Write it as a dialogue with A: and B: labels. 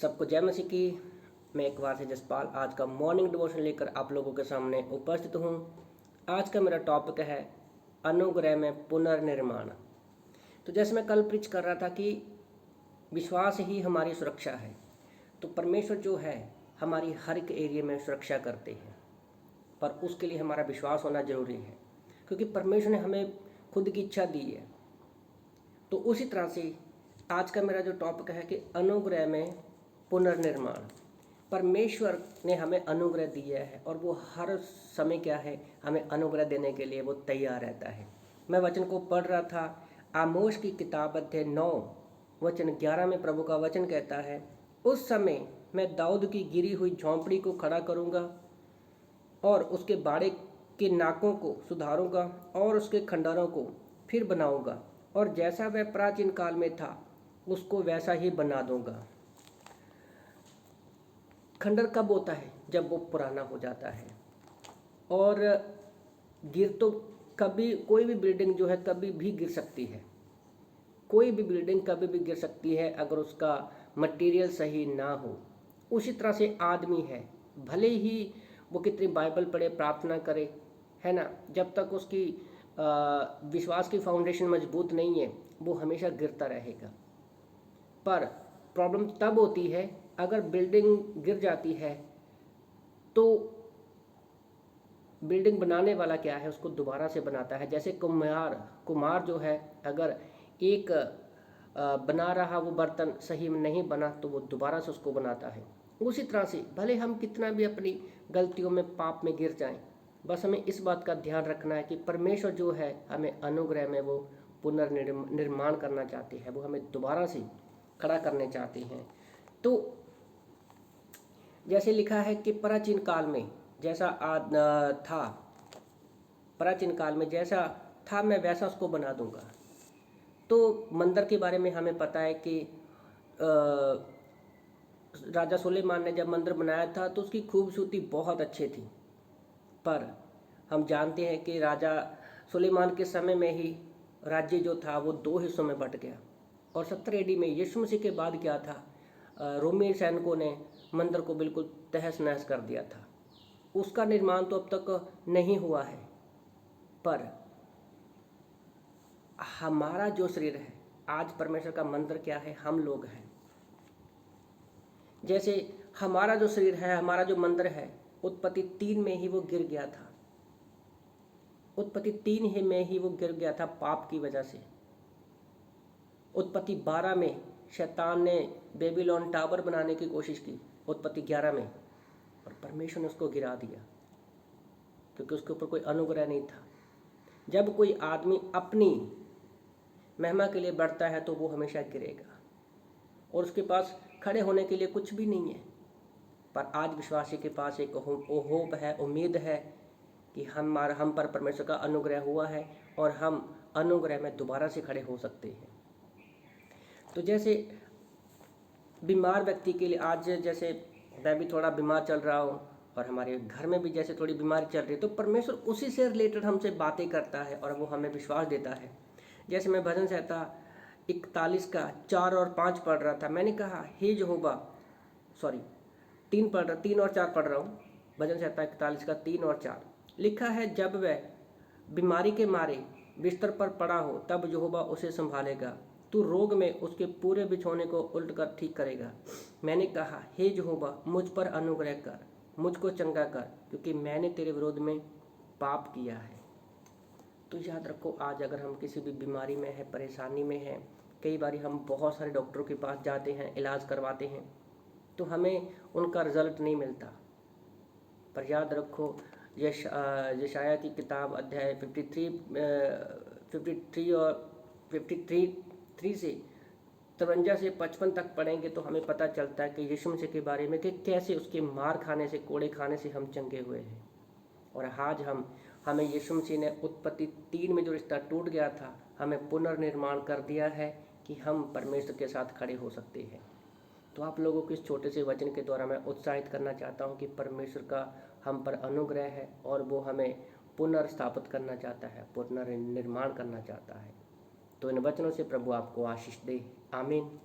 A: सबको जय मसीह की। मैं एक बार से जसपाल आज का मॉर्निंग डिवोशन लेकर आप लोगों के सामने उपस्थित हूँ। आज का मेरा टॉपिक है अनुग्रह में पुनर्निर्माण। तो जैसे मैं कल प्रीच कर रहा था कि विश्वास ही हमारी सुरक्षा है। तो परमेश्वर जो है हमारी हर एक एरिया में सुरक्षा करते हैं, पर उसके लिए हमारा विश्वास होना जरूरी है, क्योंकि परमेश्वर ने हमें खुद की इच्छा दी है। तो उसी तरह से आज का मेरा जो टॉपिक है कि अनुग्रह में पुनर्निर्माण। परमेश्वर ने हमें अनुग्रह दिया है और वो हर समय क्या है, हमें अनुग्रह देने के लिए वो तैयार रहता है। मैं वचन को पढ़ रहा था, आमोस की किताब अध्याय 9 वचन 11 में प्रभु का वचन कहता है, उस समय मैं दाऊद की गिरी हुई झोंपड़ी को खड़ा करूँगा और उसके बाड़े के नाकों को सुधारूंगा और उसके खंडरों को फिर बनाऊंगा, और जैसा वह प्राचीन काल में था उसको वैसा ही बना दूंगा। खंडर कब होता है? जब वो पुराना हो जाता है। और गिर तो कभी कोई भी बिल्डिंग जो है कभी भी गिर सकती है। कोई भी बिल्डिंग कभी भी गिर सकती है अगर उसका मटेरियल सही ना हो। उसी तरह से आदमी है, भले ही वो कितनी बाइबल पढ़े, प्रार्थना करे, है ना, जब तक उसकी विश्वास की फाउंडेशन मजबूत नहीं है वो हमेशा गिरता रहेगा। पर प्रॉब्लम तब होती है अगर बिल्डिंग गिर जाती है तो बिल्डिंग बनाने वाला क्या है, उसको दोबारा से बनाता है। जैसे कुम्हार जो है, अगर एक बना रहा वो बर्तन सही नहीं बना तो वो दोबारा से उसको बनाता है। उसी तरह से भले हम कितना भी अपनी गलतियों में पाप में गिर जाएं, बस हमें इस बात का ध्यान रखना है कि परमेश्वर जो है हमें अनुग्रह में वो पुनर्निर्माण करना चाहते हैं, वो हमें दोबारा से खड़ा करने चाहते हैं। तो जैसे लिखा है कि प्राचीन काल में जैसा था, प्राचीन काल में जैसा था मैं वैसा उसको बना दूंगा। तो मंदिर के बारे में हमें पता है कि राजा सुलेमान ने जब मंदिर बनाया था तो उसकी खूबसूरती बहुत अच्छी थी, पर हम जानते हैं कि राजा सुलेमान के समय में ही राज्य जो था वो 2 हिस्सों में बंट गया। और 70 AD में यीशु मसीह के बाद क्या था, रोमी सैनिकों ने मंदिर को बिल्कुल तहस नहस कर दिया था। उसका निर्माण तो अब तक नहीं हुआ है, पर हमारा जो शरीर है, आज परमेश्वर का मंदिर क्या है, हम लोग हैं। जैसे हमारा जो शरीर है, हमारा जो मंदिर है, उत्पत्ति 3 में ही वो गिर गया था। उत्पत्ति 3 ही में ही वो गिर गया था पाप की वजह से। उत्पत्ति 12 में शैतान ने बेबीलोन टावर बनाने की कोशिश की, उत्पत्ति 11 में, और परमेश्वर ने उसको गिरा दिया क्योंकि उसके ऊपर कोई अनुग्रह नहीं था। जब कोई आदमी अपनी महिमा के लिए बढ़ता है तो वो हमेशा गिरेगा और उसके पास खड़े होने के लिए कुछ भी नहीं है। पर आज विश्वासी के पास एक होप है, उम्मीद है कि हम पर परमेश्वर का अनुग्रह हुआ है और हम अनुग्रह में दोबारा से खड़े हो सकते हैं। तो जैसे बीमार व्यक्ति के लिए, आज जैसे मैं भी थोड़ा बीमार चल रहा हूँ और हमारे घर में भी जैसे थोड़ी बीमारी चल रही है, तो परमेश्वर उसी से रिलेटेड हमसे बातें करता है और वो हमें विश्वास देता है। जैसे मैं भजन संहिता 41 का 4 और 5 पढ़ रहा था, मैंने कहा हे यहोवा, 3 और 4 पढ़ रहा हूँ। भजन संहिता 41 का 3 और 4 लिखा है, जब वह बीमारी के मारे बिस्तर पर पड़ा हो तब यहोवा उसे संभालेगा, तू रोग में उसके पूरे बिछौने को उल्ट कर ठीक करेगा। मैंने कहा हे यहोवा, मुझ पर अनुग्रह कर, मुझको चंगा कर, क्योंकि मैंने तेरे विरोध में पाप किया है। तो याद रखो, आज अगर हम किसी भी बीमारी में है, परेशानी में है, कई बार हम बहुत सारे डॉक्टरों के पास जाते हैं, इलाज करवाते हैं, तो हमें उनका रिजल्ट नहीं मिलता। पर याद रखो, यशाया की किताब अध्याय 53 और 53 से 53 से 55 तक पढ़ेंगे तो हमें पता चलता है कि यीशु मसीह के बारे में कि कैसे उसके मार खाने से, कोड़े खाने से हम चंगे हुए हैं। और आज हमें यीशु मसीह ने उत्पत्ति 3 में जो रिश्ता टूट गया था, हमें पुनर्निर्माण कर दिया है कि हम परमेश्वर के साथ खड़े हो सकते हैं। तो आप लोगों को इस छोटे से वचन के द्वारा मैं उत्साहित करना चाहता हूं कि परमेश्वर का हम पर अनुग्रह है और वो हमें पुनर्स्थापित करना चाहता है, पुनर्निर्माण करना चाहता है। तो इन वचनों से प्रभु आपको आशीष दे। आमीन।